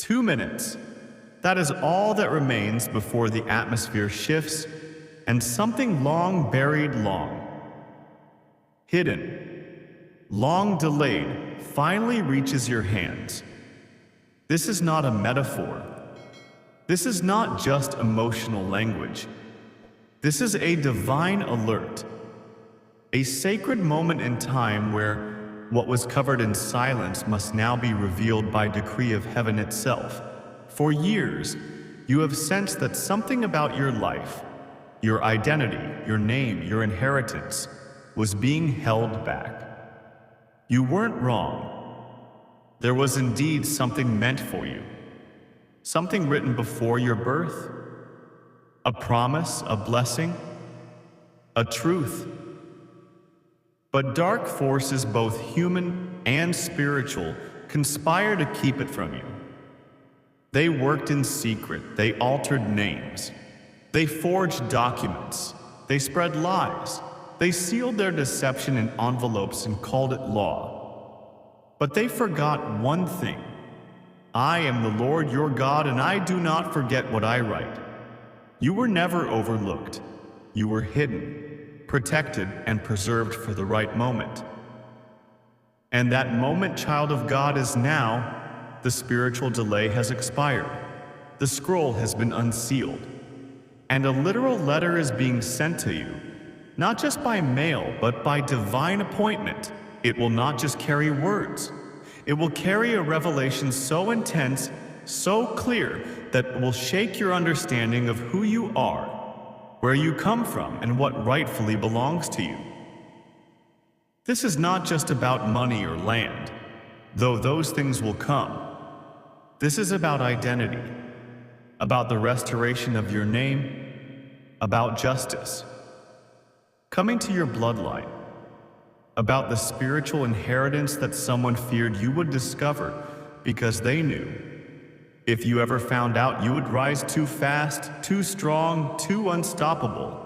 2 minutes. That is all that remains before the atmosphere shifts and something long buried, hidden, long delayed, finally reaches your hands. This is not a metaphor. This is not just emotional language. This is a divine alert, a sacred moment in time where what was covered in silence must now be revealed by decree of heaven itself. For years, you have sensed that something about your life, your identity, your name, your inheritance, was being held back. You weren't wrong. There was indeed something meant for you. Something written before your birth. A promise, a blessing, a truth. But dark forces, both human and spiritual, conspire to keep it from you. They worked in secret. They altered names. They forged documents. They spread lies. They sealed their deception in envelopes and called it law. But they forgot one thing. I am the Lord your God, and I do not forget what I write. You were never overlooked. You were hidden, protected, and preserved for the right moment. And that moment, child of God, is now. The spiritual delay has expired. The scroll has been unsealed. And a literal letter is being sent to you, not just by mail, but by divine appointment. It will not just carry words. It will carry a revelation so intense, so clear, that it will shake your understanding of who you are, where you come from, and what rightfully belongs to you. This is not just about money or land, though those things will come. This is about identity, about the restoration of your name, about justice, coming to your bloodline, about the spiritual inheritance that someone feared you would discover because they knew if you ever found out, you would rise too fast, too strong, too unstoppable.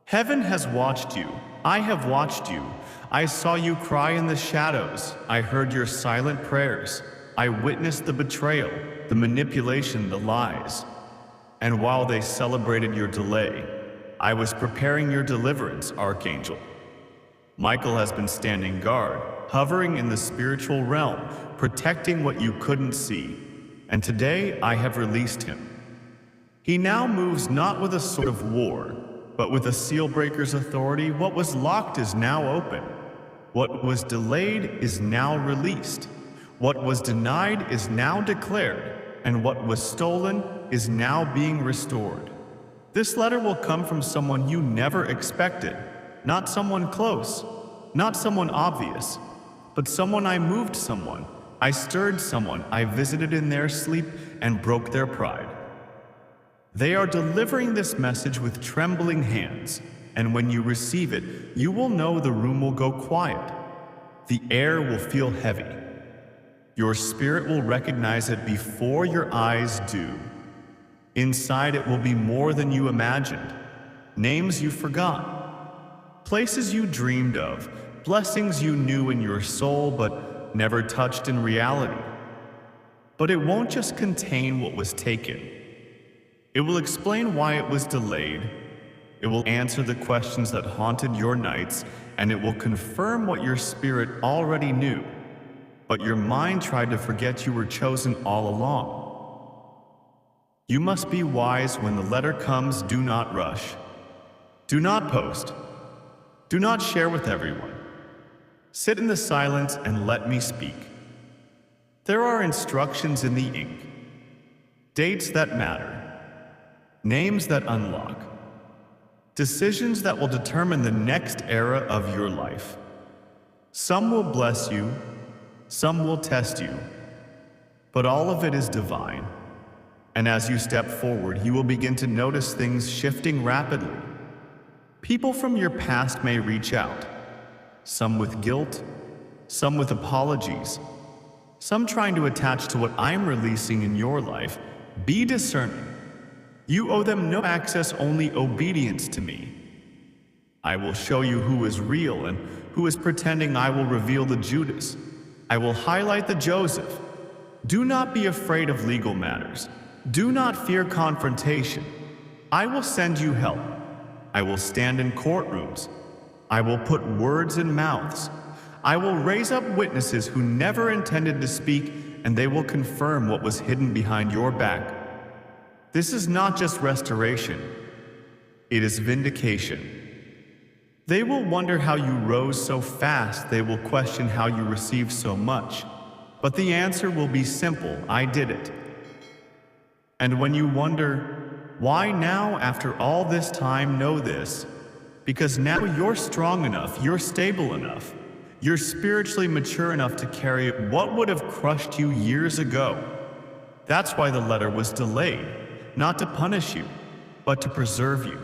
Heaven has watched you. I have watched you. I saw you cry in the shadows. I heard your silent prayers. I witnessed the betrayal, the manipulation, the lies. And while they celebrated your delay, I was preparing your deliverance, Archangel. Michael has been standing guard, hovering in the spiritual realm, protecting what you couldn't see. And today I have released him. He now moves not with a sword of war, but with a seal breaker's authority. What was locked is now open. What was delayed is now released. What was denied is now declared, and what was stolen is now being restored. This letter will come from someone you never expected, not someone close, not someone obvious, but someone I moved, someone I stirred, someone I visited in their sleep and broke their pride. They are delivering this message with trembling hands, and when you receive it, you will know the room will go quiet. The air will feel heavy. Your spirit will recognize it before your eyes do. Inside it will be more than you imagined. Names you forgot. Places you dreamed of. Blessings you knew in your soul but never touched in reality. But it won't just contain what was taken. It will explain why it was delayed. It will answer the questions that haunted your nights, and it will confirm what your spirit already knew. But your mind tried to forget you were chosen all along. You must be wise when the letter comes. Do not rush. Do not post. Do not share with everyone. Sit in the silence and let me speak. There are instructions in the ink. Dates that matter. Names that unlock. Decisions that will determine the next era of your life. Some will bless you. Some will test you, but all of it is divine. And as you step forward, you will begin to notice things shifting rapidly. People from your past may reach out, some with guilt, some with apologies, some trying to attach to what I'm releasing in your life. Be discerning. You owe them no access, only obedience to me. I will show you who is real and who is pretending. I will reveal the Judas. I will highlight the Joseph. Do not be afraid of legal matters. Do not fear confrontation. I will send you help. I will stand in courtrooms. I will put words in mouths. I will raise up witnesses who never intended to speak, and they will confirm what was hidden behind your back. This is not just restoration. It is vindication. They will wonder how you rose so fast. They will question how you received so much. But the answer will be simple: I did it. And when you wonder, why now after all this time, know this: because now you're strong enough, you're stable enough, you're spiritually mature enough to carry what would have crushed you years ago. That's why the letter was delayed, not to punish you, but to preserve you.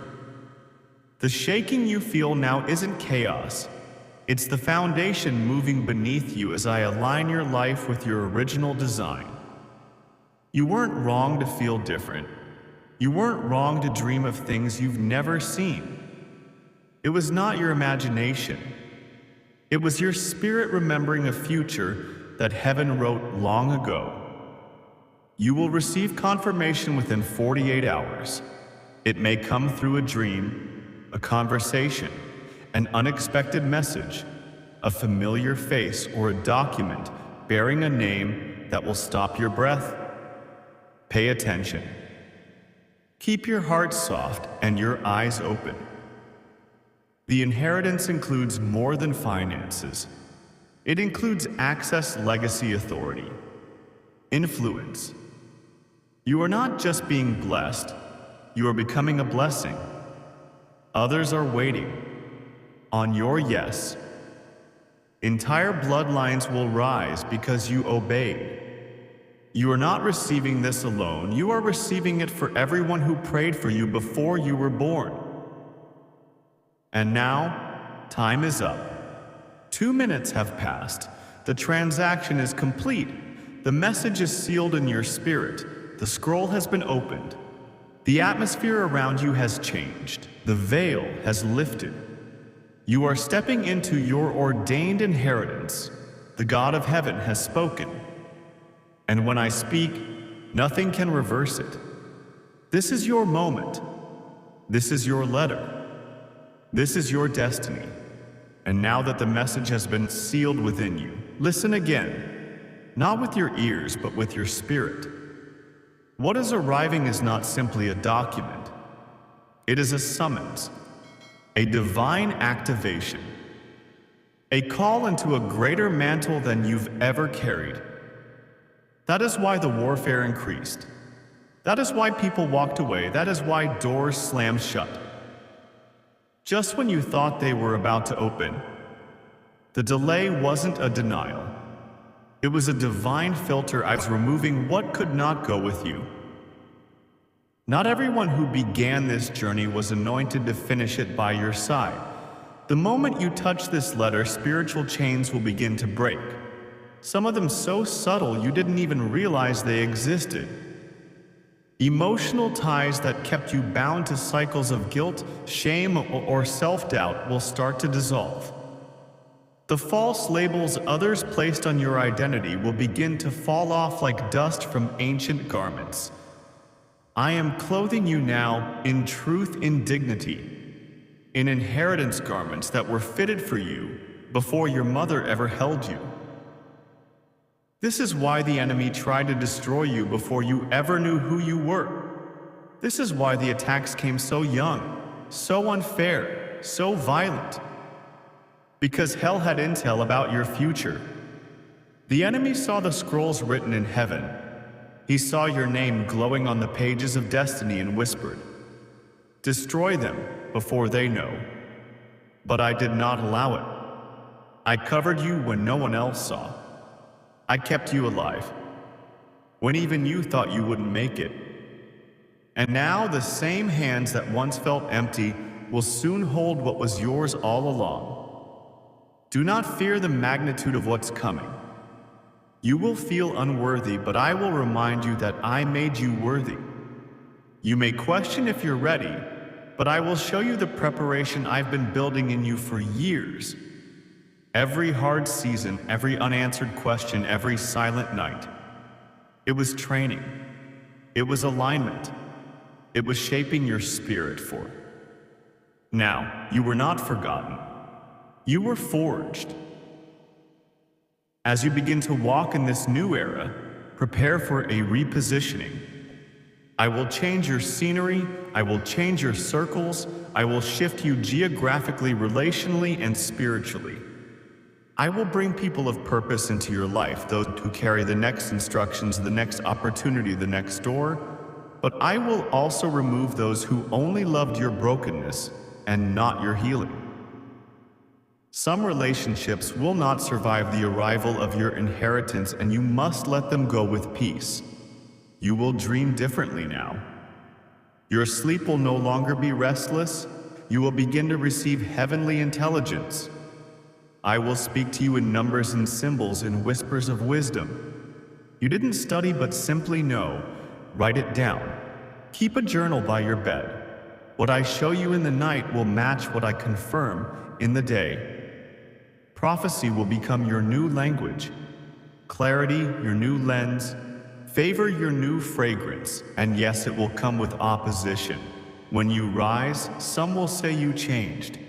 The shaking you feel now isn't chaos. It's the foundation moving beneath you as I align your life with your original design. You weren't wrong to feel different. You weren't wrong to dream of things you've never seen. It was not your imagination. It was your spirit remembering a future that heaven wrote long ago. You will receive confirmation within 48 hours. It may come through a dream, a conversation, an unexpected message, a familiar face, or a document bearing a name that will stop your breath. Pay attention. Keep your heart soft and your eyes open. The inheritance includes more than finances. It includes access, legacy, authority, influence. You are not just being blessed, you are becoming a blessing. Others are waiting on your yes. Entire bloodlines will rise because you obeyed. You are not receiving this alone. You are receiving it for everyone who prayed for you before you were born. And now, time is up. 2 minutes have passed. The transaction is complete. The message is sealed in your spirit. The scroll has been opened. The atmosphere around you has changed. The veil has lifted. You are stepping into your ordained inheritance. The God of heaven has spoken. And when I speak, nothing can reverse it. This is your moment. This is your letter. This is your destiny. And now that the message has been sealed within you, listen again, not with your ears, but with your spirit. What is arriving is not simply a document. It is a summons, a divine activation, a call into a greater mantle than you've ever carried. That is why the warfare increased. That is why people walked away. That is why doors slammed shut. Just when you thought they were about to open, the delay wasn't a denial. It was a divine filter. I was removing what could not go with you. Not everyone who began this journey was anointed to finish it by your side. The moment you touch this letter, spiritual chains will begin to break. Some of them so subtle you didn't even realize they existed. Emotional ties that kept you bound to cycles of guilt, shame, or self-doubt will start to dissolve. The false labels others placed on your identity will begin to fall off like dust from ancient garments. I am clothing you now in truth, in dignity, in inheritance garments that were fitted for you before your mother ever held you. This is why the enemy tried to destroy you before you ever knew who you were. This is why the attacks came so young, so unfair, so violent. Because hell had intel about your future. The enemy saw the scrolls written in heaven. He saw your name glowing on the pages of destiny and whispered, "Destroy them before they know." But I did not allow it. I covered you when no one else saw. I kept you alive, when even you thought you wouldn't make it. And now the same hands that once felt empty will soon hold what was yours all along. Do not fear the magnitude of what's coming. You will feel unworthy, but I will remind you that I made you worthy. You may question if you're ready, but I will show you the preparation I've been building in you for years. Every hard season, every unanswered question, every silent night. It was training. It was alignment. It was shaping your spirit for. Now, you were not forgotten. You were forged. As you begin to walk in this new era, prepare for a repositioning. I will change your scenery, I will change your circles, I will shift you geographically, relationally, and spiritually. I will bring people of purpose into your life, those who carry the next instructions, the next opportunity, the next door, but I will also remove those who only loved your brokenness and not your healing. Some relationships will not survive the arrival of your inheritance, and you must let them go with peace. You will dream differently now. Your sleep will no longer be restless. You will begin to receive heavenly intelligence. I will speak to you in numbers and symbols and whispers of wisdom. You didn't study but simply know. Write it down. Keep a journal by your bed. What I show you in the night will match what I confirm in the day. Prophecy will become your new language. Clarity, your new lens. Favor, your new fragrance. And yes, it will come with opposition. When you rise, some will say you changed.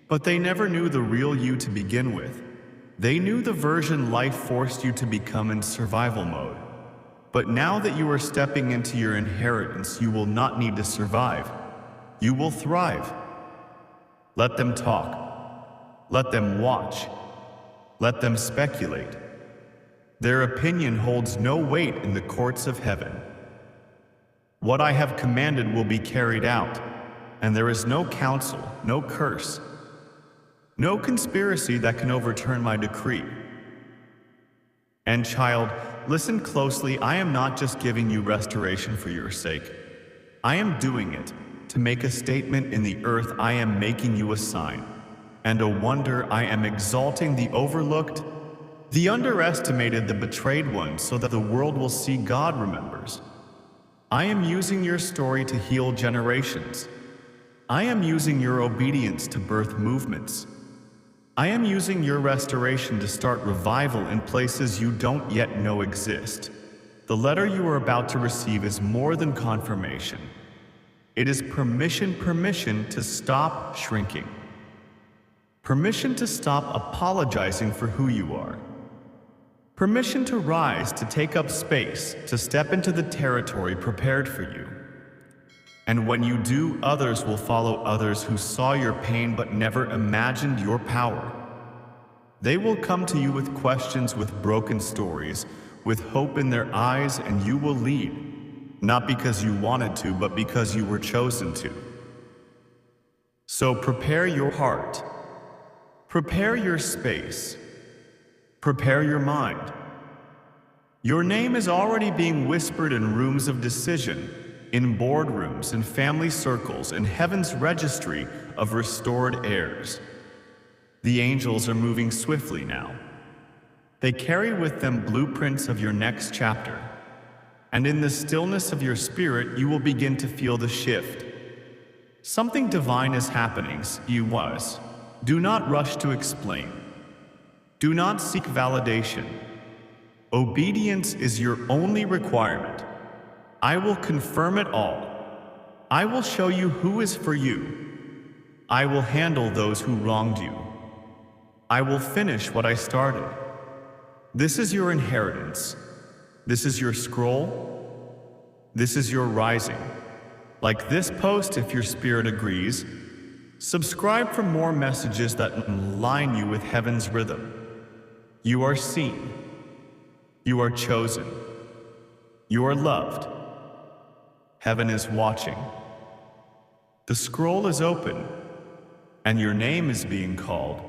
But they never knew the real you to begin with. They knew the version life forced you to become in survival mode. But now that you are stepping into your inheritance, you will not need to survive. You will thrive. Let them talk. Let them watch. Let them speculate. Their opinion holds no weight in the courts of heaven. What I have commanded will be carried out, and there is no counsel, no curse, no conspiracy that can overturn my decree. And child, listen closely. I am not just giving you restoration for your sake. I am doing it to make a statement in the earth. I am making you a sign and a wonder. I am exalting the overlooked, the underestimated, the betrayed ones, so that the world will see God remembers. I am using your story to heal generations. I am using your obedience to birth movements. I am using your restoration to start revival in places you don't yet know exist. The letter you are about to receive is more than confirmation. It is permission to stop shrinking. Permission to stop apologizing for who you are. Permission to rise, to take up space, to step into the territory prepared for you. And when you do, others will follow, others who saw your pain but never imagined your power. They will come to you with questions, with broken stories, with hope in their eyes, and you will lead, not because you wanted to, but because you were chosen to. So prepare your heart. Prepare your space. Prepare your mind. Your name is already being whispered in rooms of decision, in boardrooms, in family circles, in heaven's registry of restored heirs. The angels are moving swiftly now. They carry with them blueprints of your next chapter. And in the stillness of your spirit, you will begin to feel the shift. Something divine is happening. You was. Do not rush to explain. Do not seek validation. Obedience is your only requirement. I will confirm it all. I will show you who is for you. I will handle those who wronged you. I will finish what I started. This is your inheritance. This is your scroll. This is your rising. Like this post, if your spirit agrees. Subscribe for more messages that align you with heaven's rhythm. You are seen. You are chosen. You are loved. Heaven is watching. The scroll is open, and your name is being called.